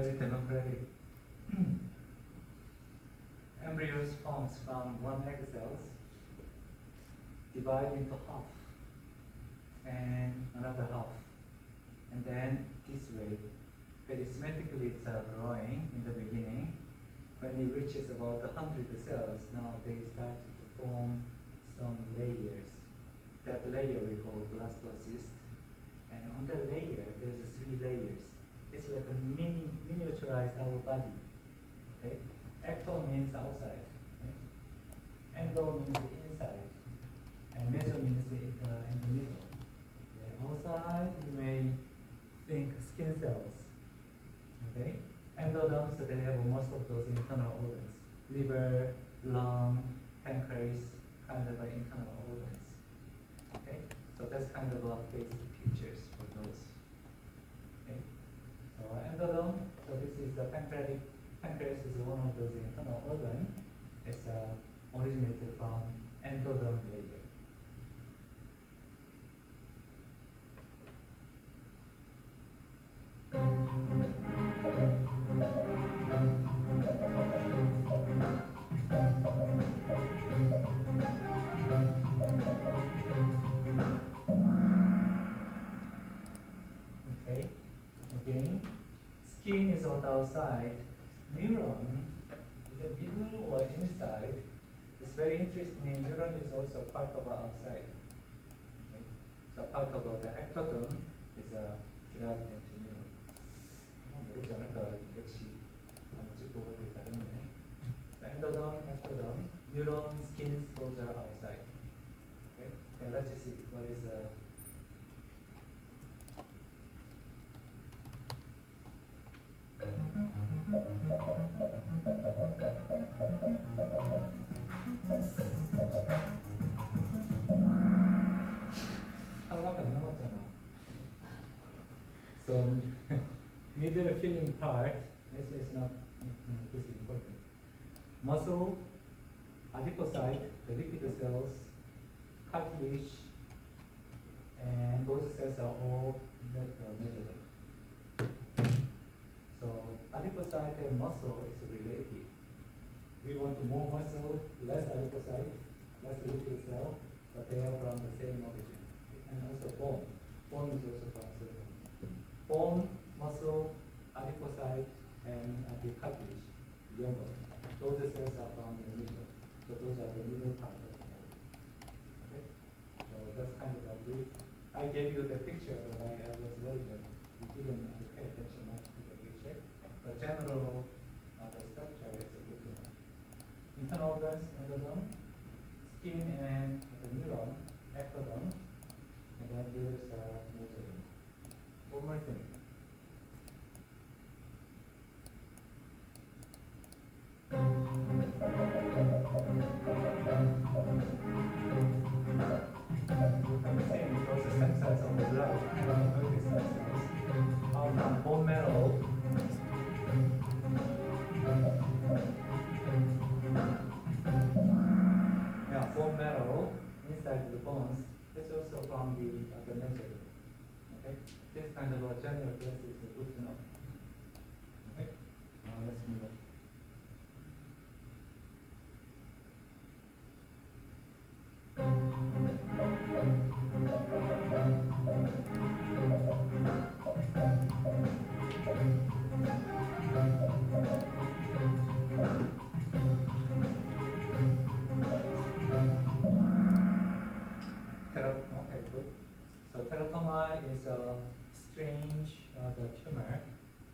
very democratic. Embryos forms from one egg cells, divide into half, and another half. And then this way, very symmetrically it's growing in the beginning. When it reaches about 100 cells, now they start to form some layers. That layer we call blastocyst. And on the layer, there's 3 layers. It's like a miniaturized our body. Okay? Ecto means outside. Okay? Endo means inside. And meso means in the middle. Okay? Outside, you may think skin cells. Okay? Endoderms, they have most of those internal organs. Liver, lung, pancreas, kind of internal organs. Okay? So that's kind of basic pictures for those. Okay? So endoderm, so this is the pancreas. Pancreas is one of those internal organs. It's originated from endoderm layer. Okay, again, skin is on the outside, neuron is the middle or inside. It's very interesting, neuron is also part of the outside. Okay? So part of the ectoderm is derived into neuron. 모르지 않을까, 역시 찍고 보기 다르네. So endoderm, ectoderm, neuron, skin, those are outside. Okay, and let's just see what is 하나밖에 안 남았잖아. So middle filling part, this is not this is important. Muscle, adipocyte, the liquid cells, cartilage, and those cells are all measured. So adipocyte and muscle is related. We want more muscle, less adipocyte, less liquid cell, but they are from the same origin. And also bone. Bone is also from the same origin. Bone, muscle, adipocyte, and the cartilage, younger. Those cells are from the middle. So those are the middle part of the bone. Okay? So that's kind of a brief. I gave you the picture, but I was worried that you didn't pay attention much to the picture. The general the structure is a good one. Internal organs, endoderm, skin and the neuron, ectoderm, and then there's mesoderm. One more thing. I'm saying those stem cells on the blood, stem cells, from bone marrow. Yeah, bone marrow inside the bones. It's also from the mesoderm. Okay, this kind of a general place is good to know. Okay, now let's move on. Okay, good. So teratoma is a strange the tumor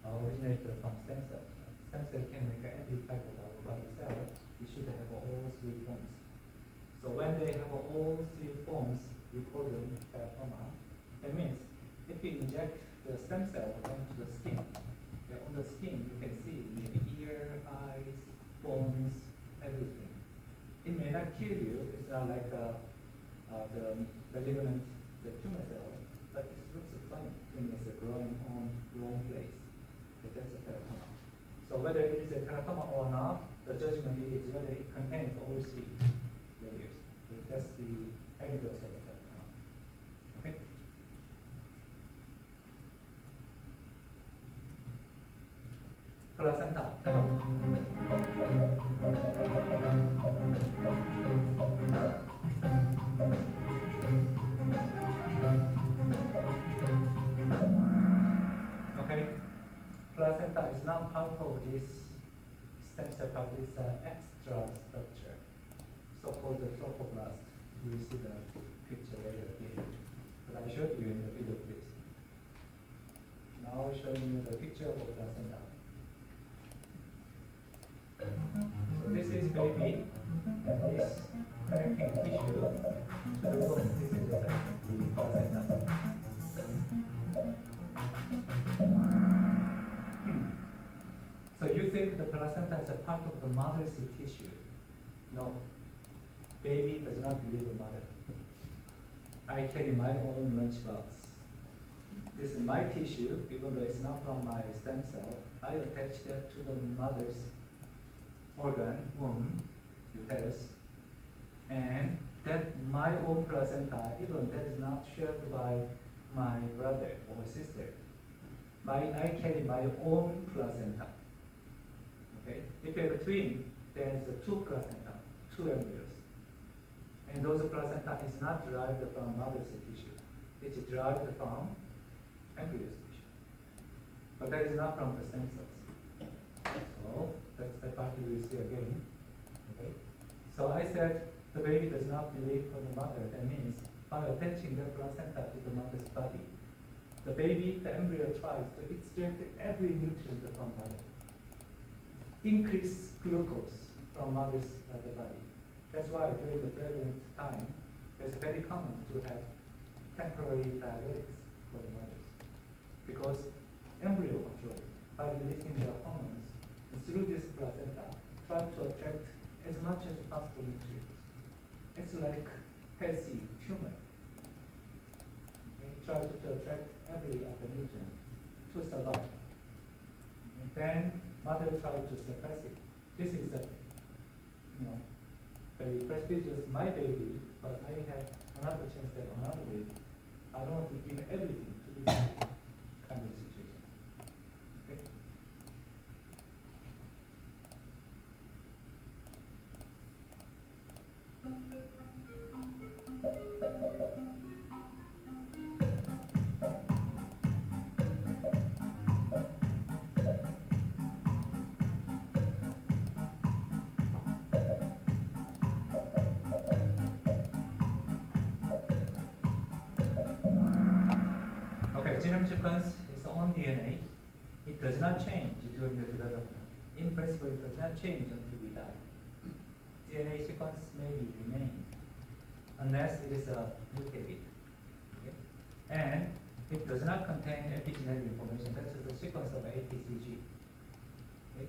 originated from stem cell. Stem cell can make every type of our body cell. We should have all 3 forms. So when they have all 3 forms, we call them teratoma. That means if we inject the stem cell onto the skin, on the skin you can see maybe ear, eyes, bones, everything. It may not kill you. It's not like the ligament, the tumor cell, but it looks funny when it's growing on wrong place. But that's a teratoma. So whether it is a teratoma or not, the judgment is whether it contains all 3 layers. So that's the evidence of the teratoma. Okay. placenta. Okay, placenta is not part of this stem cell part, it's an extra structure, so-called the trophoblast. You will see the picture later here. But I showed you in the video clips. Now showing you the picture of the placenta. So this is baby, and this connecting tissue to the womb. This is the placenta. So you think the placenta is a part of the mother's tissue? No. Baby does not leave the mother. I carry my own lunchbox. This is my tissue, even though it's not from my stem cell. I attach that to the mother's organ, womb, uterus, and that my own placenta, even that is not shared by my brother or sister. I carry my own placenta. Okay? If you have a twin, then it's two placenta, two embryos. And those placenta is not derived from mother's tissue. It's derived from embryo's tissue. But that is not from the stem cells. So that's the part you will see again. Okay? So I said the baby does not leave from the mother. That means by attaching the placenta to the mother's body, the baby, the embryo tries to extract every nutrient from mother. Increase glucose from mother's body. That's why during the pregnant time, it's very common to have temporary diuretics for the mothers. Because embryo control, by releasing their hormones, and through this placenta, try to attract as much as possible nutrients. It's like healthy human. Try to attract every other nutrient to survive. And then mother tries to suppress it. This is a, very prestigious my baby, but I have another chance at another baby. I don't want to give everything to this kind of situation. Okay? Genome sequence is on DNA. It does not change during the development. In principle, it does not change until we die. DNA sequence may remain unless it is mutated. Okay? And it does not contain epigenetic information. That's the sequence of ATCG. Okay?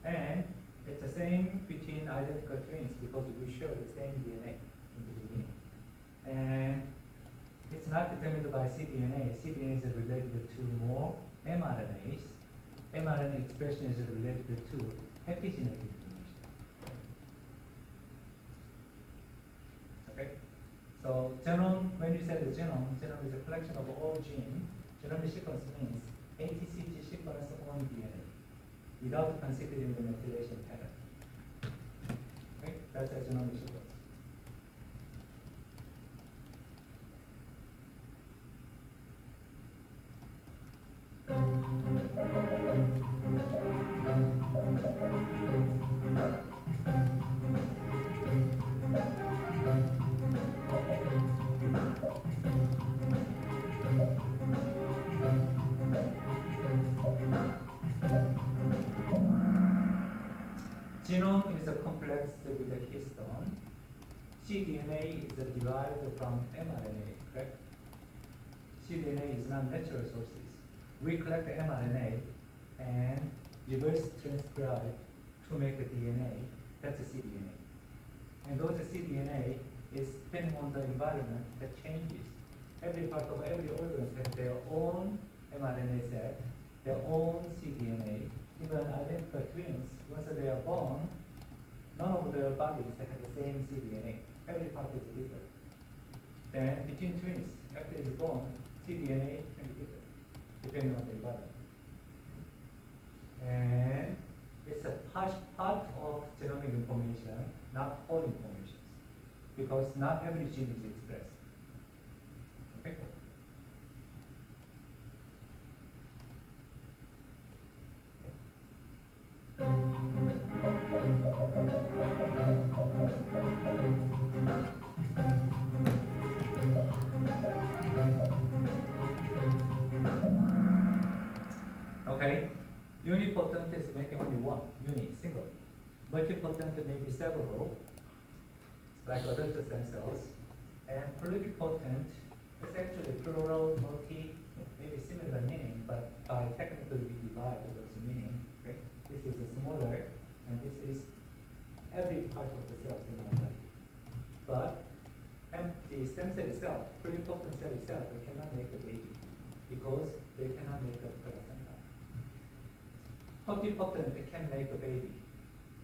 And it's the same between identical twins because we share the same DNA in the beginning. And it's not determined by cDNA. cDNA is related to more mRNAs. mRNA expression is related to epigenetic information. Okay? So genome, when you say the genome is a collection of all genes. Genome sequence means ATCG sequence on DNA without considering the methylation pattern. Okay? That's a genome sequence. Genome is a complex with a histone. cDNA is derived from mRNA, correct? cDNA is not natural sources. We collect the mRNA and reverse transcribe to make the DNA. That's the cDNA. And those cDNA is depending on the environment that changes. Every part of every organ has their own mRNA set, their own cDNA. Even identical twins, once they are born, none of their bodies have the same cDNA. Every part is different. Then between twins, after it's born, cDNA can be different, depending on the environment. And because not every gene is expressed. Okay? Okay, unipotent is making only one, single. Multipotent may be several, like adult stem cells. And pluripotent is actually plural, multi, maybe similar meaning, but by technically we divide those meaning. Okay? This is a smaller, and this is every part of the cells in our body. But the stem cell itself, pluripotent cell itself, they cannot make a baby because they cannot make a placenta. Totipotent can make a baby,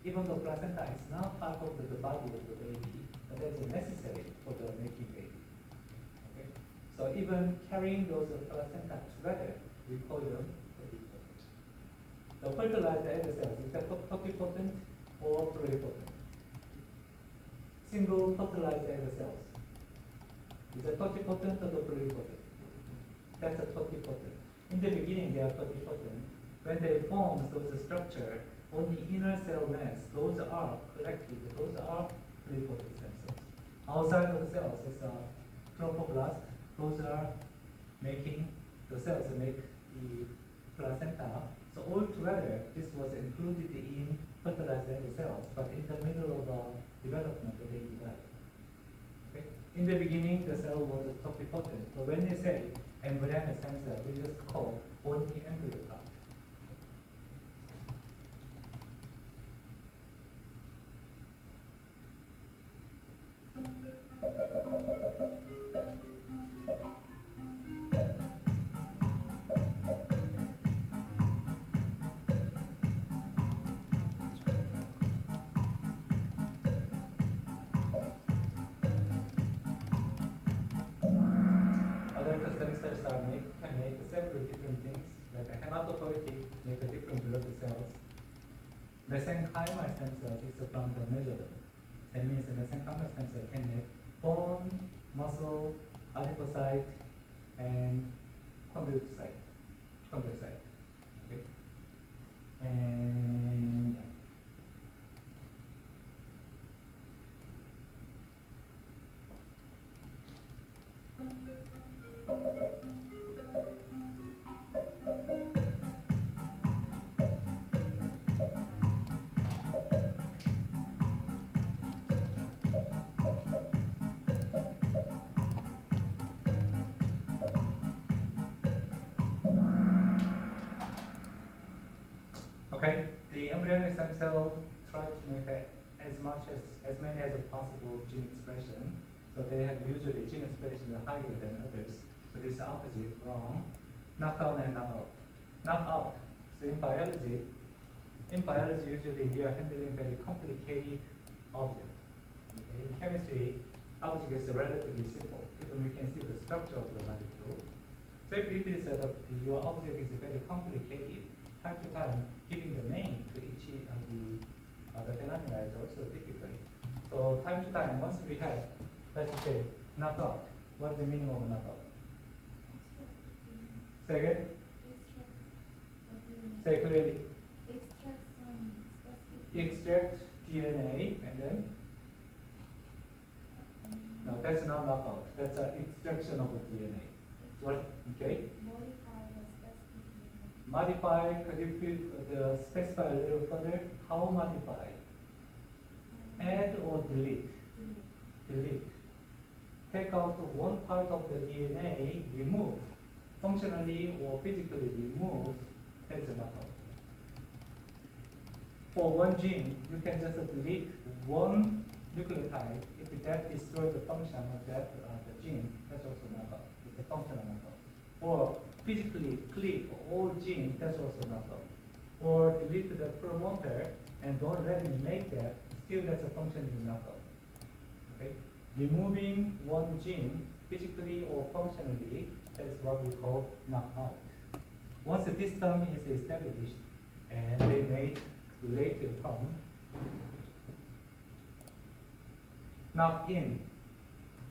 even though placenta is not part of the body of the baby, but that's necessary for the making baby. Okay? So even carrying those placenta together, we call them totipotent. The fertilized egg cells, is that totipotent or pluripotent? Single fertilized egg cells. Is that totipotent or pluripotent? That's a totipotent. In the beginning, they are totipotent. When they form those structure, only inner cell mass, those are collected, those are pluripotent stem cells. Outside of the cells is a trophoblast, those are making, the cells make the placenta. So altogether, this was included in fertilized egg cells, but in the middle of the development, they divide. Okay? In the beginning, the cell was totipotent. So when they say embryonic stem cell, we just call only embryo part. Other stem cells can make several different things, like a hematopoietic make a different blood cells. Mesenchymal stem cells is from the mesoderm. That means the mesenchymal stem cell can make bone, muscle, adipocyte, and chondrocyte. Okay? And okay, the embryonic stem cell try to make as many as possible gene expression. So they have usually gene expression higher than others. So this is opposite, wrong. Knockout and knockout. Knockout. So in biology usually we are handling very complicated objects. Okay? In chemistry, object is relatively simple. Even we can see the structure of the molecule. So if it is that your object is very complicated, time to time giving the name to each of the phenomena is also difficult. So time to time, once we have, let's say, knockout. What is the meaning of knockout? Say again? Say clearly. Extract DNA and then? No, that's not knockout. That's an extraction of the DNA. What? Okay. Modify, could you please specify a little further? How modify? Add or delete? Delete. Take out one part of the DNA, remove. Functionally or physically remove, that's a knockout. For one gene, you can just delete one nucleotide. If that destroys the function of that the gene, that's also knockout. It's a functional knockout. Or physically click all genes, that's also knockout. Or delete the promoter and don't let it make that, still that's a functional knockout. Okay? Removing one gene, physically or functionally, that's what we call knockout. Once this term is established, and they made related term, knock in.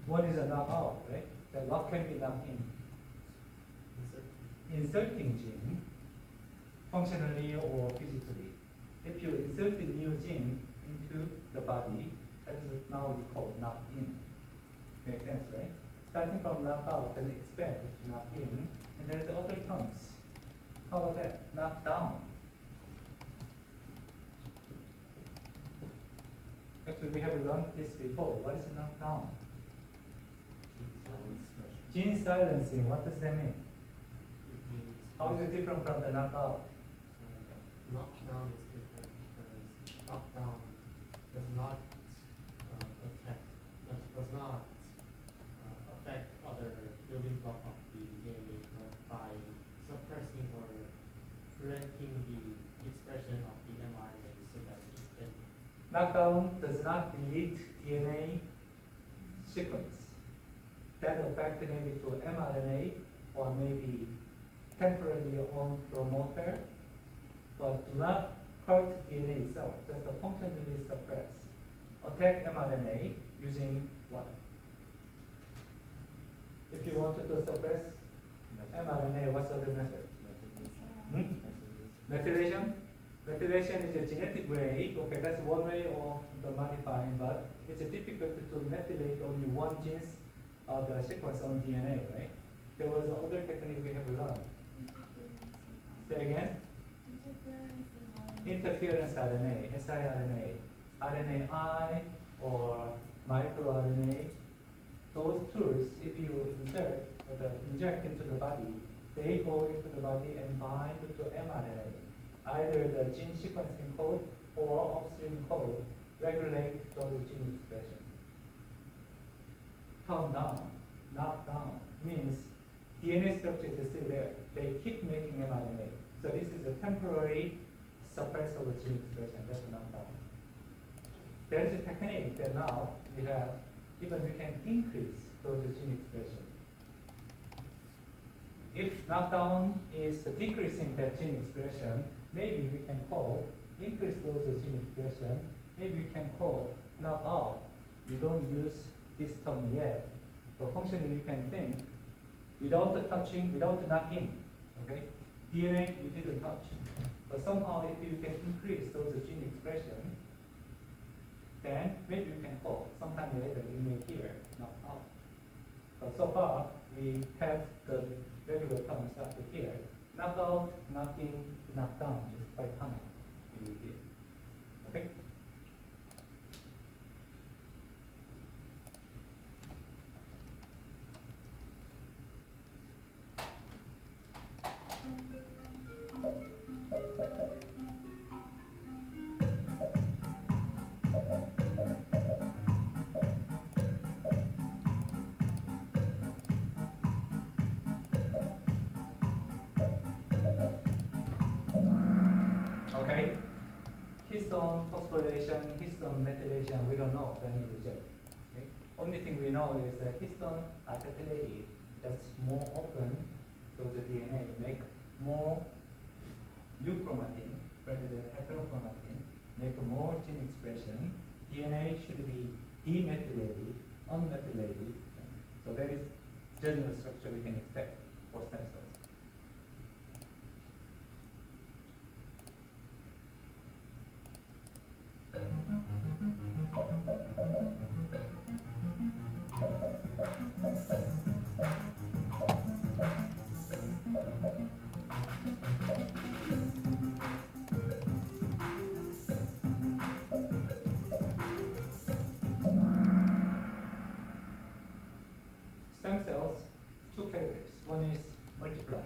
One is a knockout, right? Then what can be knocked in? Inserting gene, functionally or physically. If you insert a new gene into the body, that is now we call knock in. Makes sense, right? Starting from knockout, then expand to knock in, and there's other terms. How about that? Knock down. Actually, we have learned this before. What is knock down? Gene silencing. What does that mean? How is it different from the knockout? Knockdown is different because knockdown does not affect other building block of the DNA, but by suppressing or preventing the expression of the mRNA so that it can. Knockdown does not delete DNA sequence. That affects maybe to mRNA or maybe temporarily on promoter, but do not hurt DNA itself, just functionally suppress. Attack mRNA using what? If you wanted to suppress mRNA, what's the other method? Methylation? Methylation is a genetic way. Okay, that's one way of the modifying, but it's difficult to methylate only one gene of the sequence on DNA, right? There was another technique we have learned. Say again? Interference RNA, siRNA, RNAi or microRNA. Those tools, if you inject into the body, they go into the body and bind to mRNA. Either the gene sequencing code or upstream code regulate those gene expression. Turn down, knock down, means DNA structure is still there. They keep making mRNA. So this is a temporary suppressor of gene expression. That's knockdown. There is a technique that now we have, even we can increase those gene expression. If knockdown is decreasing that gene expression, maybe we can call increase those gene expression. Maybe we can call knockout. We don't use this term yet, but functionally we can think without the touching, without the knocking. Okay, DNA we didn't touch, but somehow if you can increase those gene expression, then maybe you can call. Sometime later you may hear knockout. But so far we have the regular term started here. Knockout, knocking, knockdown is quite common in here. Okay? Okay? Histone phosphorylation, histone methylation, we don't know any result. Okay? Only thing we know is that histone acetylated, that's more often, so the DNA make more euchromatin rather than heterochromatin, make more gene expression. DNA should be demethylated, unmethylated. So that is general structure we can expect for stem cells. Stem cells, two categories. One is multiply.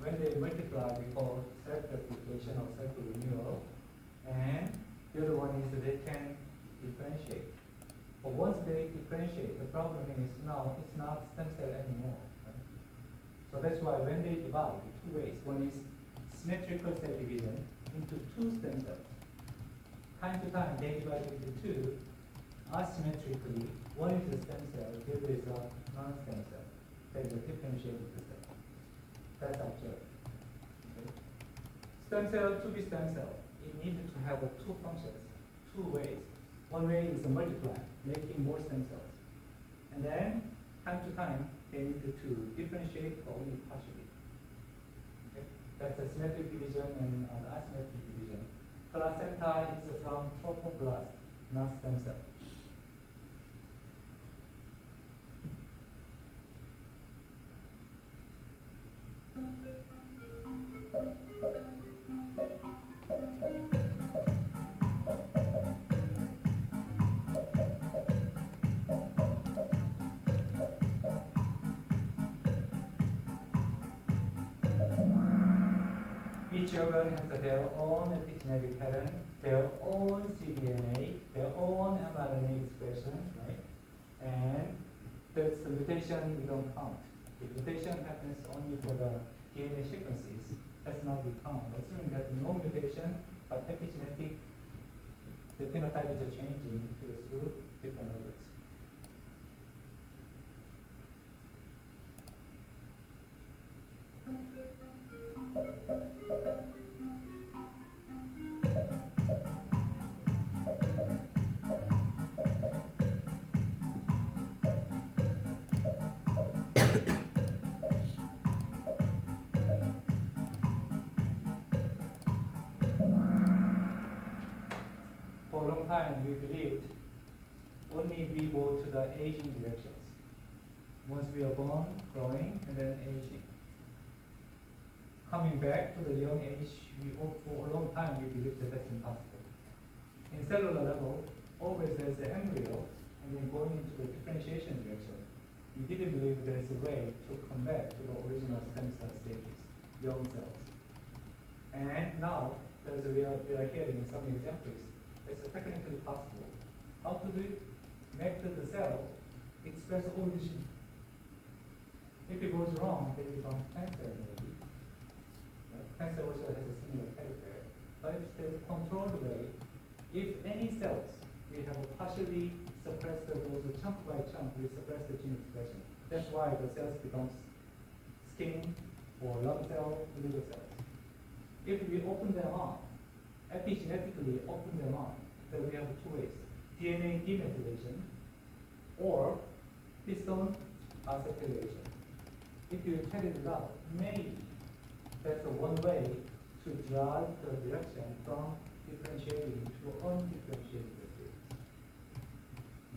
When they multiply, we call self-replication or self-renewal. And the other one is they can differentiate. But once they differentiate, the problem is now it's not stem cell anymore. Right? So that's why when they divide, two ways. One is symmetrical cell division into two stem cells. Time to time, they divide into two asymmetrically. One is a stem cell, the other is a non-stem cell. That is a differentiated cell. That's observed. Okay. Stem cell to be stem cell, it needs to have two functions, two ways. One way is to multiply, making more stem cells. And then, time to time, they need to differentiate only partially. Okay? That's the symmetric division and the asymmetric division. Placenta is from trophoblast, not stem cell. Each organ has their own epigenetic pattern, their own cDNA, their own mRNA expression, right? And that's the mutation we don't count. If mutation happens only for the DNA sequences, that's not we count. Assuming that no mutation, but epigenetic, the phenotype is changing through different organs. For a long time, we believed only we go to the aging directions. Once we are born, growing, and then aging. Coming back to the young age, for a long time we believed that that's impossible. In cellular level, always there's the embryo, and then going into the differentiation direction. We didn't believe there's a way to come back to the original stem cell stages, young cells. And now, we are hearing some examples. It's technically possible. How to do it? Make the cell express all the genes. If it goes wrong, then it becomes cancer maybe. Cancer also has a similar character. But if there's a controlled way, if any cells we have partially suppressed those chunk by chunk, we suppress the gene expression. That's why the cells becomes skin or lung cell, liver cells. If we open them up, epigenetically open them up, then we have two ways. DNA demethylation or histone acetylation. If you check it out, maybe that's one way to drive the direction from differentiating to undifferentiated materials.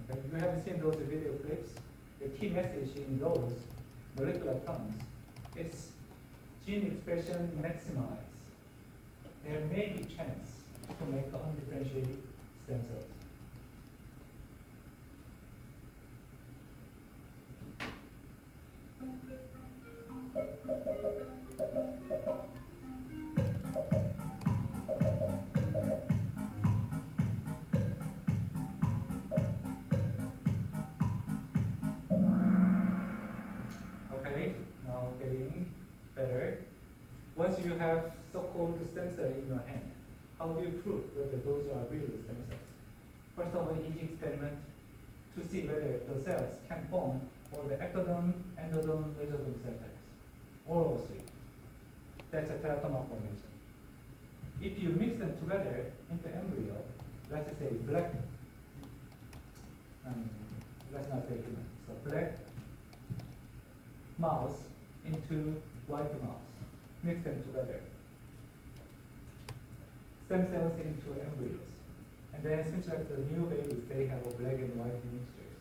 Okay? You have seen those video clips. The key message in those molecular terms is gene expression maximize. There may be chance to make undifferentiated stem cells. Okay, now getting better. Once you have so-called stem cell in your hand, how do you prove whether those are real stem cells? First of all, easy experiment to see whether the cells can form all the ectoderm, endoderm, mesoderm cell types, all of three. That's a teratoma formation. If you mix them together into embryo, let's say black, let's not say human, so black mouse into white mouse, mix them together. Stem cells into embryos. And then it seems like the new babies, they have a black and white mixtures.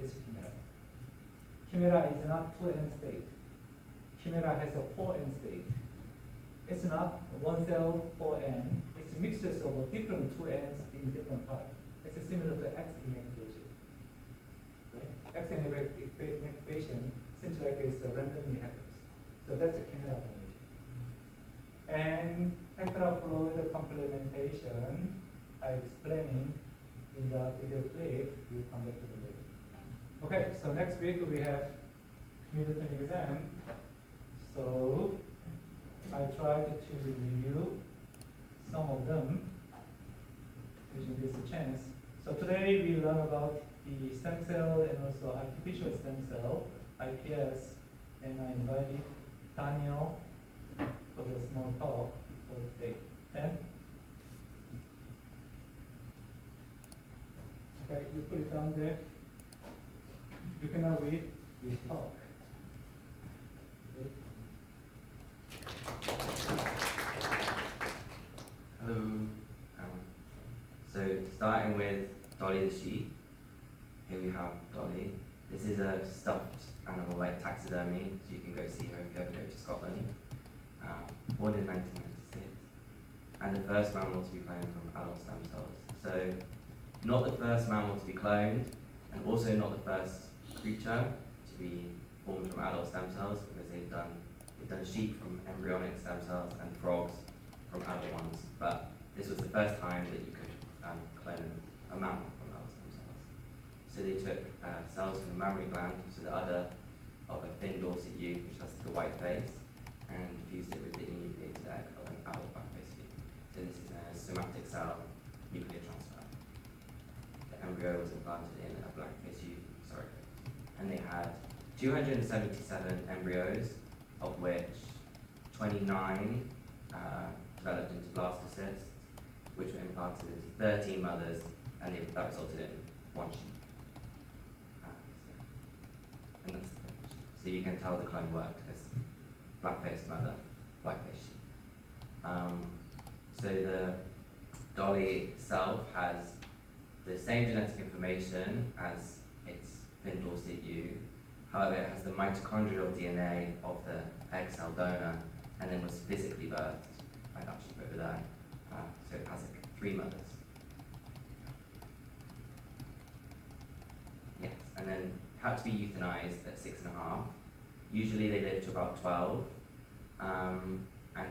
It's chimera. Chimera is not 2N state. Chimera has a 4N state. It's not one cell 4N. It's mixtures of different 2Ns in different parts. It's similar to X inactivation. Right? X inactivation seems like it's randomly happens. So that's a chimera formation. And tetraploid complementation, I explained in the video clip. We'll come back to the later. Okay, so next week we have midterm exam. So I tried to review some of them, using this chance. So today we learn about the stem cell and also artificial stem cell, IPS, and I invited Daniel for the small talk for today. And okay, you put it down there. You can now we talk. Hello. So starting with Dolly the sheep. Here we have Dolly. This is a stuffed animal like taxidermy, so you can go see her if you ever go to Scotland. Born in 1996. And the first mammal to be cloned from adult stem cells. So not the first mammal to be cloned, and also not the first creature to be formed from adult stem cells, because they've done sheep from embryonic stem cells and frogs from adult ones. But this was the first time that you could clone a mammal from adult stem cells. So they took cells from the mammary gland, so the udder of a thin dorsal ewe, which has the white face, and fused it with the enucleated egg of an adult black-faced ewe. So this is a somatic cell nuclear transfer. The embryo was implanted in a black-faced ewe surrogate. And they had 277 embryos, of which 29 developed into blastocysts, which were implanted into 13 mothers, and that resulted in one sheep. And that's the sheep. So you can tell the clone worked because black-faced mother, white-faced sheep. So the dolly itself has the same genetic information as its thin dorsate ewe. However, it has the mitochondrial DNA of the egg cell donor, and then was physically birthed by that sheep over there. So it has like 3 mothers. Yes, and then had to be euthanized at 6.5. Usually they live to about 12, and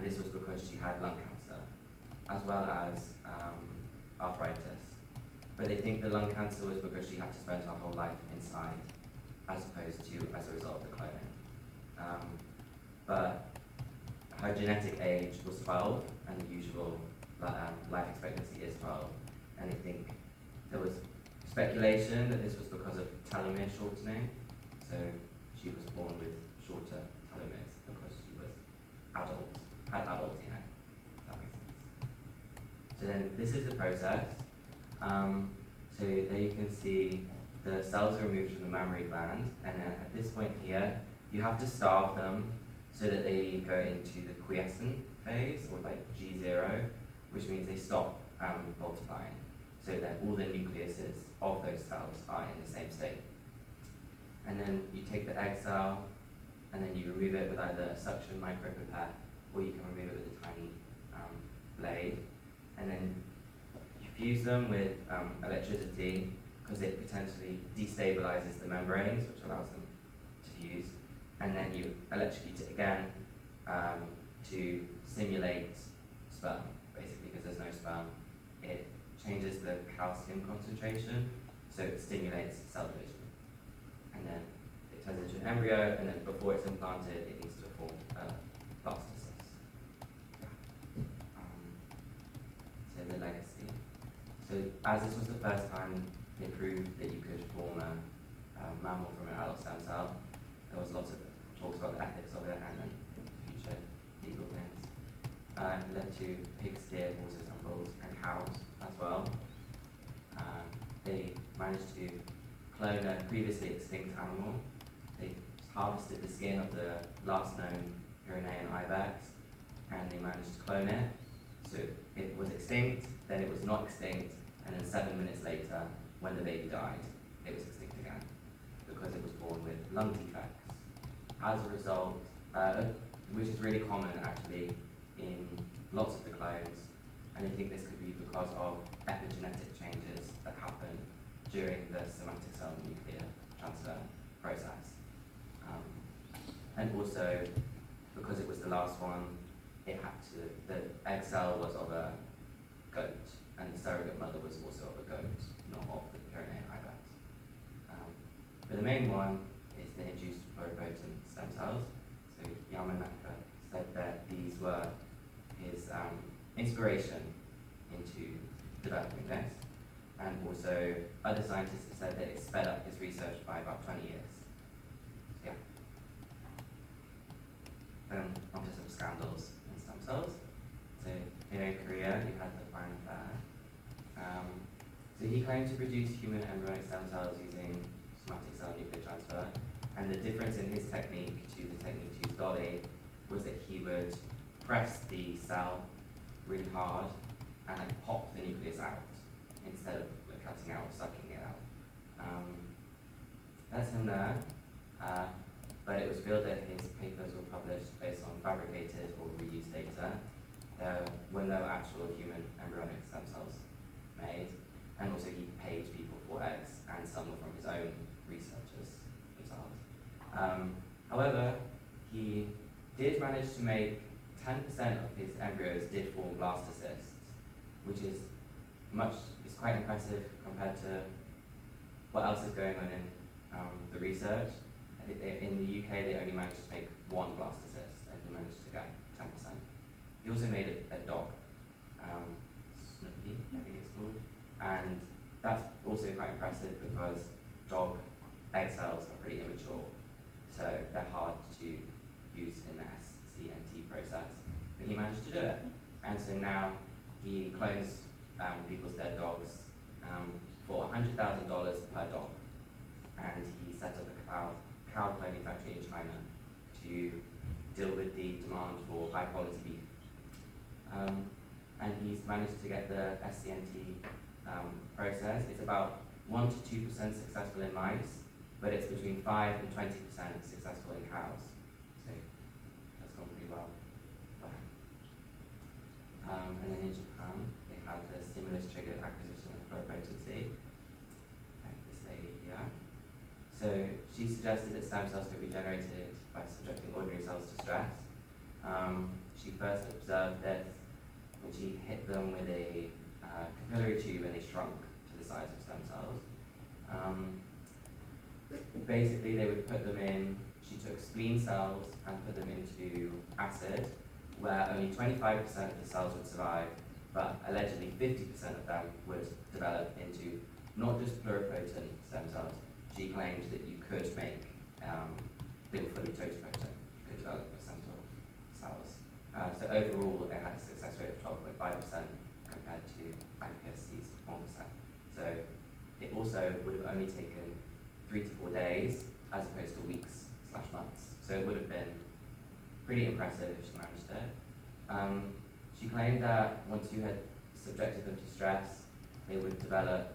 this was because she had lung cancer, as well as arthritis. But they think the lung cancer was because she had to spend her whole life inside, as opposed to as a result of the cloning. But her genetic age was 12, and the usual life expectancy is 12. And I think there was speculation that this was because of telomere shortening. So she was born with shorter telomeres because she was adult, had adult DNA. If that makes sense. So then this is the process. So there you can see the cells are removed from the mammary gland, and then at this point here, you have to starve them so that they go into the quiescent phase, or like G0, which means they stop multiplying, so that all the nucleuses of those cells are in the same state. And then you take the egg cell, and then you remove it with either a suction micropipette, or you can remove it with a tiny blade, and then you fuse them with electricity, because it potentially destabilizes the membranes, which allows them to fuse. And then you electrocute it again to simulate sperm, basically, because there's no sperm. It changes the calcium concentration, so it stimulates cell division. And then it turns into an embryo, and then before it's implanted, it needs to form a blastocyst. So the legacy. So as this was the first time they proved that you could form a mammal from an adult stem cell, there was lots of talks about the ethics of it and then future legal things. It led to pigs, deer, horses, and bulls, and cows as well. They managed to clone a previously extinct animal. They harvested the skin of the last known Pyrenean ibex, and they managed to clone it. So it was extinct, then it was not extinct, and then 7 minutes later, when the baby died, it was extinct again, because it was born with lung defects. As a result, which is really common actually in lots of the clones, and I think this could be because of epigenetic changes that happen during the somatic cell nuclear transfer process. And also, because it was the last one, the egg cell was of a goat, and the surrogate mother was also of a goat, not of the Pyrenean ibex. But the main one is the induced pluripotent stem cells. So Yamanaka said that these were his inspiration into developing this, and also other scientists have said that it sped up his research by about 20 years. Yeah. Then onto some scandals in stem cells. So here in Korea, you had the Fine Affair. So he claimed to produce human embryonic stem cells using somatic cell nuclear transfer. And the difference in his technique to the technique used Dolly was that he would press the cell really hard and like pop the nucleus out instead of like, cutting out or sucking it out. That's him there. But it was revealed that his papers were published based on fabricated or reused data. There were no actual human embryonic stem cells made, and also he paid people for eggs, and some were from his own researchers themselves. However, he did manage to make 10% of his embryos did form blastocysts, which is quite impressive compared to what else is going on in the research. I think in the UK they only managed to make one blastocyst, and he managed to get 10%. He also made a dog, Snoopy, I think it's called, and that's also quite impressive because dog egg cells are pretty immature, so they're hard to use in the SCNT process. But he managed to do it, and so now he clones people's dead dogs for $100,000 per dog, and he set up a cow cloning factory in China to deal with the demand for high quality beef. And he's managed to get the SCNT process. It's about 1 to 2% successful in mice, but it's between 5 and 20% successful in cows. So that's gone pretty well. And then in Japan, they had the stimulus-triggered acquisition of pluripotency. Like this lady here. So she suggested that stem cells could be generated by subjecting ordinary cells to stress. She first observed this when she hit them with a capillary tube and they shrunk to the size of stem cells. Basically, they would put them in, she took spleen cells and put them into acid, where only 25% of the cells would survive, but allegedly 50% of them would develop into not just pluripotent stem cells. She claimed that you could make, they were fully totipotent, you could develop placental cells. So overall, they had a success rate of 12.5% compared to iPSC's 1%. So it also would have only taken 3 to 4 days as opposed to weeks/months. So it would have been pretty impressive if she managed it. She claimed that once you had subjected them to stress, they would develop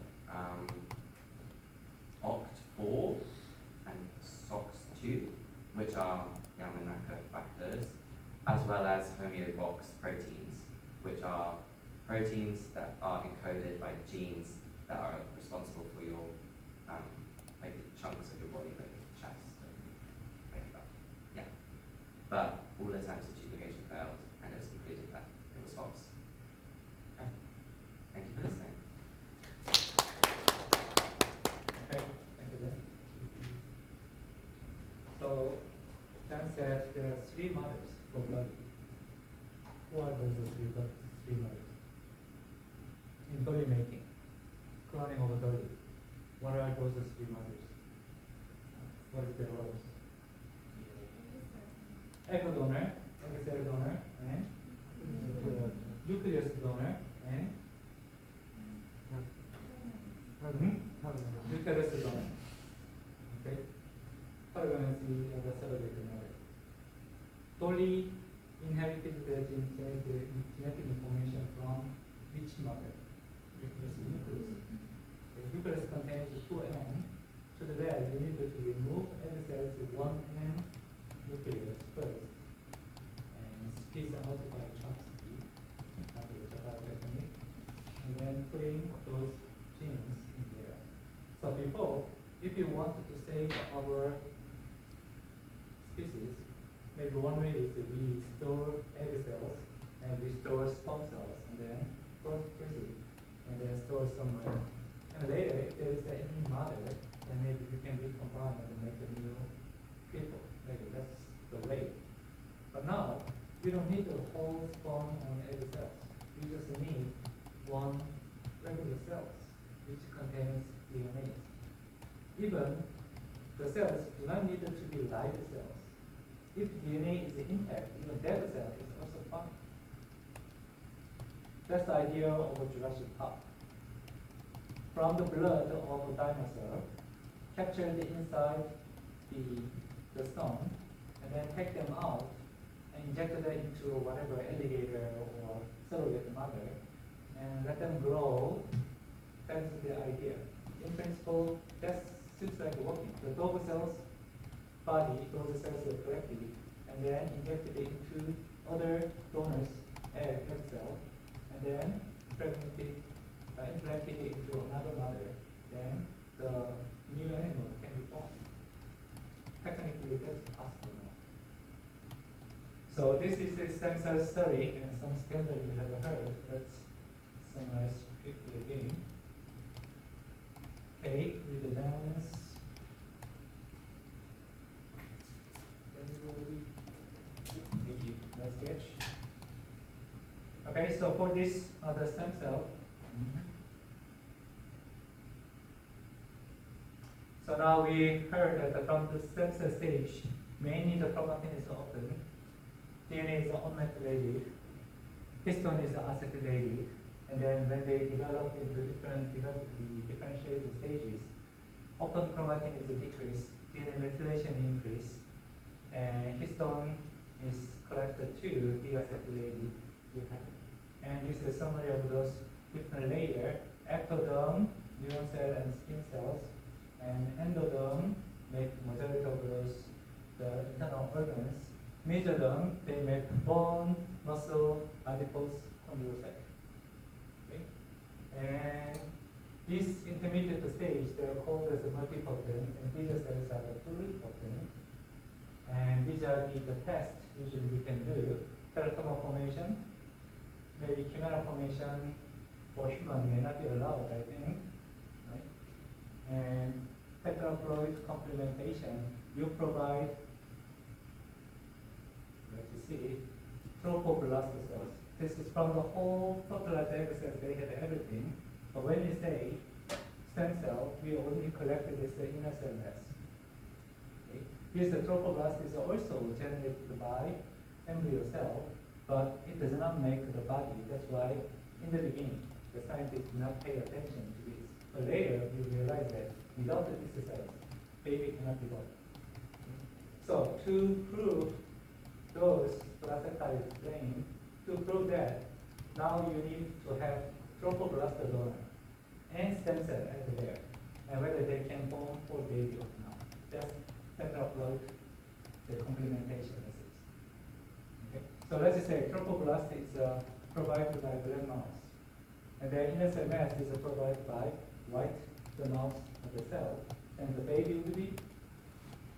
OCT4 and SOX2, which are Yamanaka factors, as well as homeobox proteins, which are proteins that are encoded by genes that are responsible for your like chunks of your body, like your chest and like that. Yeah. But all attempts at duplication failed, and it was concluded that it was false. Okay. Thank you for listening. Okay, thank you, Dan. So, Dan said there are 3 models for blood. What are those 3 models? In dolly making, cloning of a dolly. What are those 3 models? What is their roles? Egg donor, egg cell donor, and nucleus donor, and nucleus donor. Okay? Paragoncy of the surrogate model. Dolly inherited the genetic information from which mother? Nucleus. The nucleus contains 2 N, so that you need to remove egg cells 1 N nucleus first and squeeze out by chopstick, and then putting those genes in there. So before, if you wanted to save our species, maybe one way is that we store egg cells and we store sperm cells and then freeze it and then store somewhere. And later, if there is any mother, then maybe you can recombine and make a new people. Maybe that's the way. But now, you don't need the whole sperm and egg cells. You just need 1 regular cells, which contains DNA. Even the cells do not need to be live cells. If DNA is intact, even dead cell is also fine. That's the idea of a Jurassic Park. From the blood of a dinosaur, captured inside the stone, and then take them out and inject them into whatever alligator or surrogate mother, and let them grow. That's the idea. In principle, that seems like working. The dog cells body, those cells are collected, and then injected into other donors' egg cell, and then implanted into another mother. Then the new animal can be born. Technically, that's possible now. So this is the stem cell study, and some scandal you have heard. Let's summarize quickly again. Okay, with the balance. Maybe let's sketch. Okay, so for this the stem cell. So now we heard that from the stem cell stage, mainly the chromatin is open, DNA is unmethylated, histone is acetylated, and then when they develop into differentiated stages, open chromatin is decreased, DNA methylation increase, and histone is collected to deacetylated. And this is a summary of those different layers: ectoderm, neuron cell, and skin cells, and endoderm make majority of those the internal organs. Mesoderm, they make bone, muscle, adipose, chondrocyte. Okay? And this intermediate stage, they are called as multipotent, and these cells are the pluripotent. And these are the tests usually we can do. Teratoma formation, maybe chimera formation for human may not be allowed, I think. Right? And tetraploid complementation, you provide, let's see, trophoblast cells. This is from the whole fertilized egg cells, they have everything. But when you say stem cell, we only collected this inner cell mass. Okay? This trophoblast is also generated by embryo cell, but it does not make the body. That's why in the beginning, the scientists did not pay attention to this. But later, we realize that without these cells, baby cannot be born. So to prove those placenta explained, to prove that, now you need to have trophoblast donor and stem cell at there, and whether they can born for baby or not. That's tetraploid, the complementation message. Okay? So let's just say trophoblast is provided by black mouse, and the inner cell mass is provided by white, the mouse of the cell, and the baby will be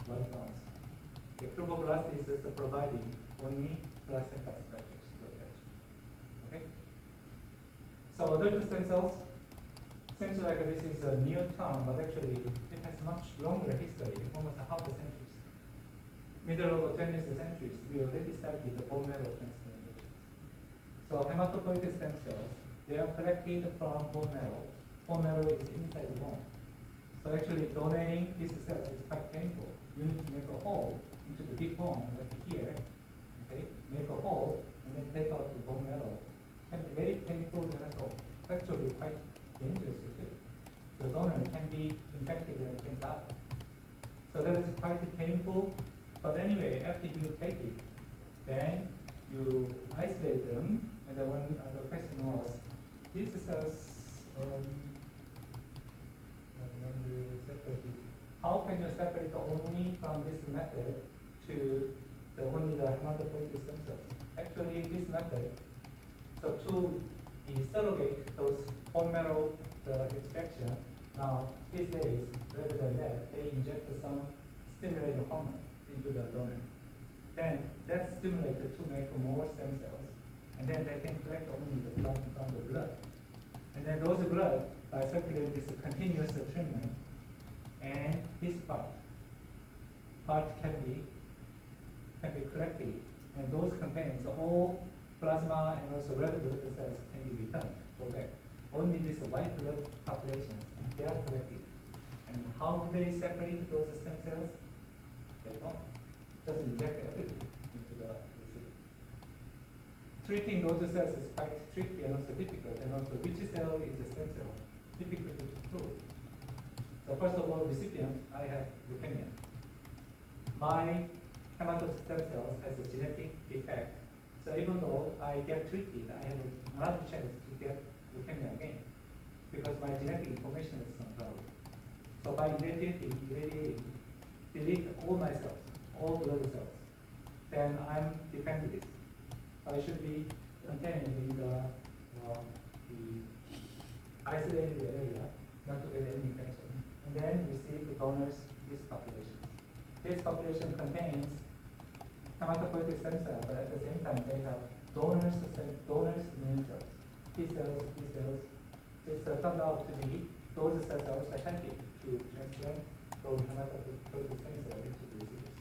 white mouse. The trophoblast is just providing only placenta structures. Okay? So adult stem cells seems like this is a new term, but actually it has much longer history, almost half a century. Middle of the 20th century, we already started the bone marrow transplantation. So hematopoietic stem cells, they are collected from bone marrow. Bone marrow is inside the bone. So actually donating these cells is quite painful. You need to make a hole into the big bone, like here, okay? Make a hole and then take out the bone marrow. Can be very painful and also actually quite dangerous to do. The donor can be infected and can die. So that is quite painful. But anyway, after you take it, then you isolate them, and then when the question was, these cells how can you separate only from this method to the only the hematopoietic stem cells? Actually, this method, so to surrogate those bone marrow extraction, now these days, rather than that, they inject some stimulating hormone into the donor. Then that's stimulated to make more stem cells, and then they can collect only the blood from the blood. And then those blood, by circulating this continuous treatment, and this part can be collected, and those contains all plasma and also red blood cells can be returned. Okay. Only this white blood populations, they are collected. And how do they separate those stem cells? They don't. Just inject everything into the receiver. Treating those cells is quite tricky and also difficult, and also which cell is a stem cell, difficult to prove. So first of all, recipient, I have leukemia. My hematopoietic stem cells has a genetic defect. So even though I get treated, I have another chance to get leukemia again because my genetic information is not valid. So by irradiating, delete all my cells, all blood cells, then I'm defended. I should be contained in the isolated area, not to get any infection. And then receive the donors, this population. This population contains hematopoietic stem cells, but at the same time they have donors immune cells, T cells, B cells. It's turned out to be those cells are authentic to transplant those hematopoietic stem cells into the receivers.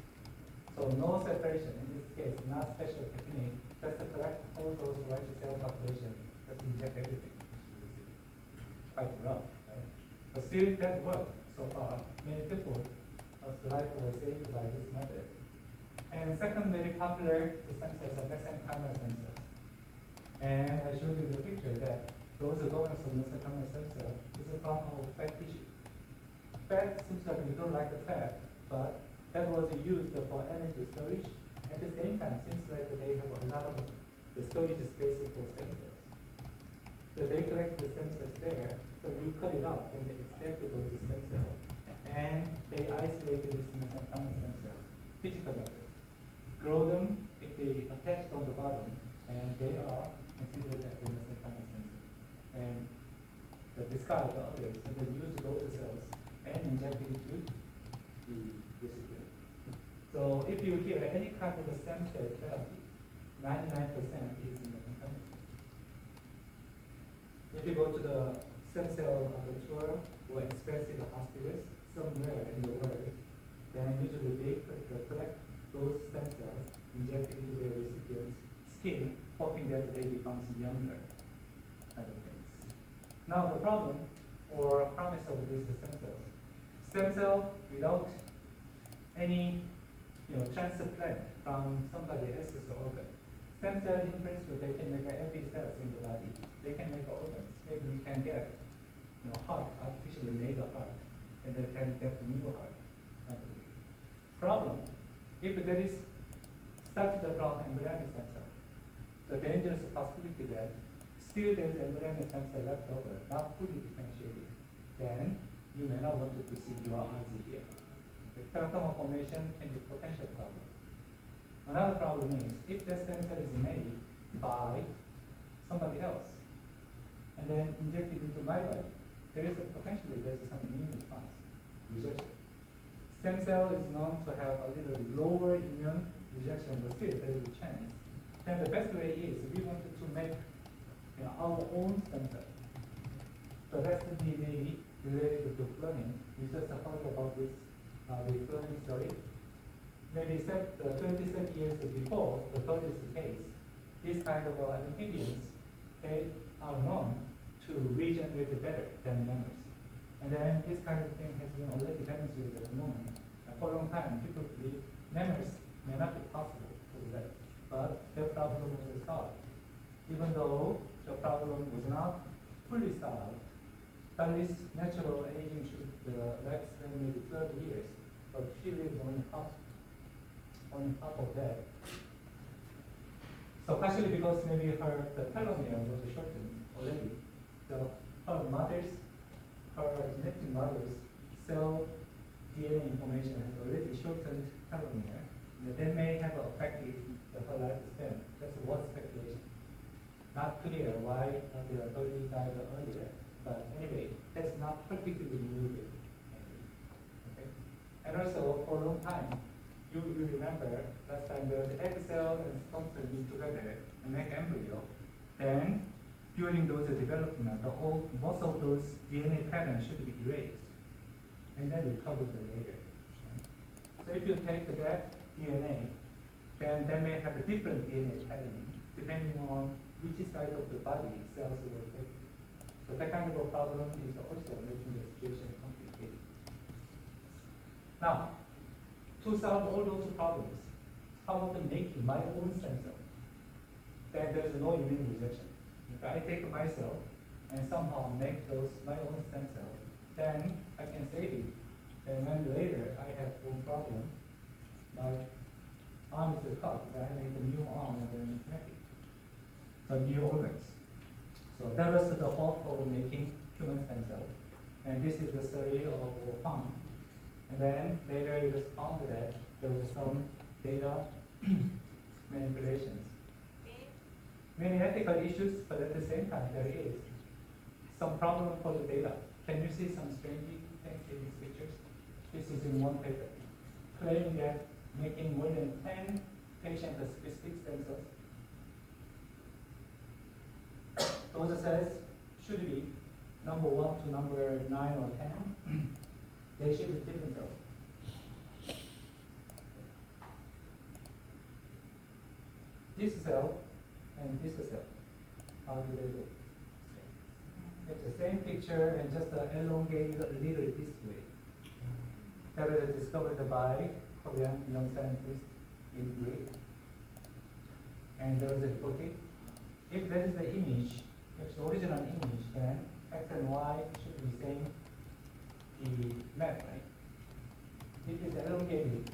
So no separation in this case, not special technique, just to collect all those white cell population, just inject everything. Quite rough, right? But still that worked so far. Many people life was saved by this method. And second very popular stem cells are mesenchymal stem cells. And I showed you the picture that those donors of mesenchymal stem cell is a form of fat tissue. Fat seems like we don't like the fat, but that was used for energy storage. At the same time, seems like they have a lot of the storage space for stem cells. So they collect the stem cells there, so we cut it out and they extract those stem cells. And they isolated this mesenchymal stem cells, physical method. Grow them if they attach on the bottom, and they are considered as the mesenchymal stem cells. And discard the others, and then use those cells and inject it into the recipient. So if you hear any kind of a stem cell therapy, 99% is mesenchymal. If you go to the stem cell tour or expensive hospitals somewhere in the world, then usually they collect those stem cells, inject into the recipient's skin, hoping that they become younger, kind of things. Now the problem or promise of these stem cell without any transplant from somebody else's organ. Stem cells in principle they can make every cell in the body. They can make organs. Maybe we can get heart, artificially made a heart, and they can get a new heart. Problem, if there is started from embryonic stem cell, the dangerous possibility that still there is embryonic stem cell left over, not fully differentiated, then you may not want to proceed your RZ here. The teratoma formation can be a potential problem. Another problem is if the stem cell is made by somebody else and then injected into my body, there is some immune response, rejection. Stem cell is known to have a little lower immune rejection, but still there is a chance. Then the best way is we wanted to make our own stem cell. So that's the maybe related to cloning. We just heard about this the cloning story. Maybe 27 years before the Tortoise case, these kind of amphibians, they are known to regenerate better than mammals. And then this kind of thing has been already demonstrated at the moment. For a long time, people believe mammals may not be possible to do that, but their problem was solved. Even though the problem was not fully solved, at least natural aging should lifespan maybe 30 years, but she lives only half of that. So partially because maybe the telomere was shortened already. So her genetic mother's cell DNA information has already shortened telomere. That may have affected her lifespan. That's one speculation. Not clear why the authorities died earlier, but anyway, that's not particularly new. Okay? And also, for a long time, you remember last time there was egg cell and sperm cell being together and make embryo. Then, during those development, most of those DNA patterns should be erased and then recovered later. So if you take that DNA, then they may have a different DNA pattern depending on which side of the body cells were affected. So that kind of a problem is also making the situation complicated. Now, to solve all those problems, how about making my own stem cell? Then there is no immune rejection. If I take myself and somehow make my own stem cells, then I can save it. And then later I have one problem. My arm is cut, then I make a new arm and then connect it. So new organs. So that was the hope of making human stem cells. And this is the story of Huang. And then later it was found that there was some data manipulations. Many ethical issues, but at the same time there is some problem for the data. Can you see some strange things in these pictures? This is in one paper, claiming that making more than 10 patient-specific stem cells. Those cells should be number 1 to number 9 or 10. They should be different cells. This cell and this cell, how do they look? It's the same picture and just elongated a little this way. That was discovered by Korean young scientists in Greek. And there was a hypothesis. If that is the image, if the original image, then X and Y should be same the map, right? If it's elongated,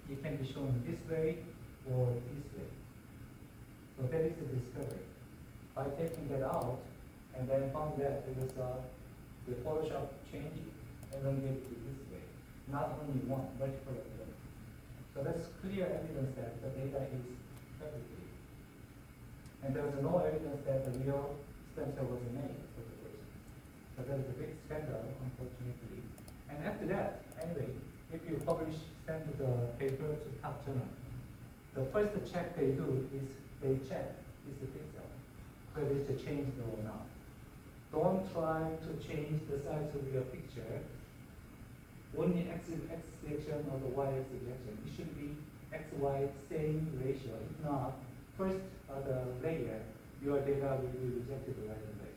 it can be shown this way or this way. So that is the discovery. By taking that out, and then found that it was the Photoshop changed elongated this way. Not only one, multiple of them. So that's clear evidence that the data is fabricated. And there was no evidence that the real stem cell was made for the person. So that was a big scandal, unfortunately. And after that, anyway, if you send the paper to top journal, the first check they do is they check is the pixel, whether it's changed or not. Don't try to change the size of your picture. Only X section or the Y section. It should be X, Y, same ratio. If not, first the layer, your data will be rejected right away.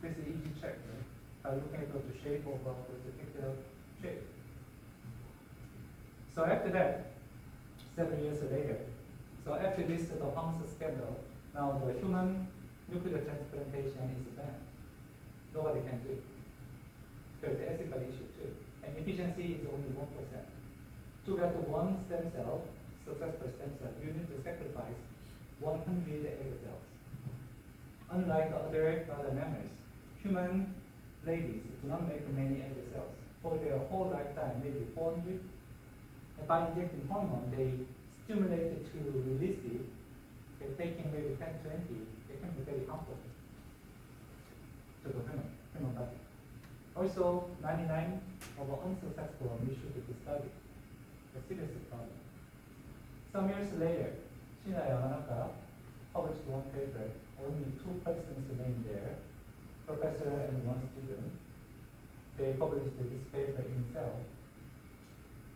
This is easy check, right? By looking at the shape of the pixel shape. So after that, 7 years later, so after this, the Huang's scandal, now the human nuclear transplantation is banned. Nobody can do it. There's an ethical issue too. And efficiency is only 1%. To get one stem cell, successful stem cell, you need to sacrifice 100 egg cells. Unlike other mammals, human ladies do not make many egg cells. For their whole lifetime, maybe 400. And by injecting hormone, they stimulate it to release it. They're taking maybe 10, 20, it can be very harmful to the human body. Also, 99 of unsuccessful mission to be studied. A serious problem. Some years later, Shina Yamanaka published one paper, only 2 persons remained there, professor and 1 student. They published this paper in Cell.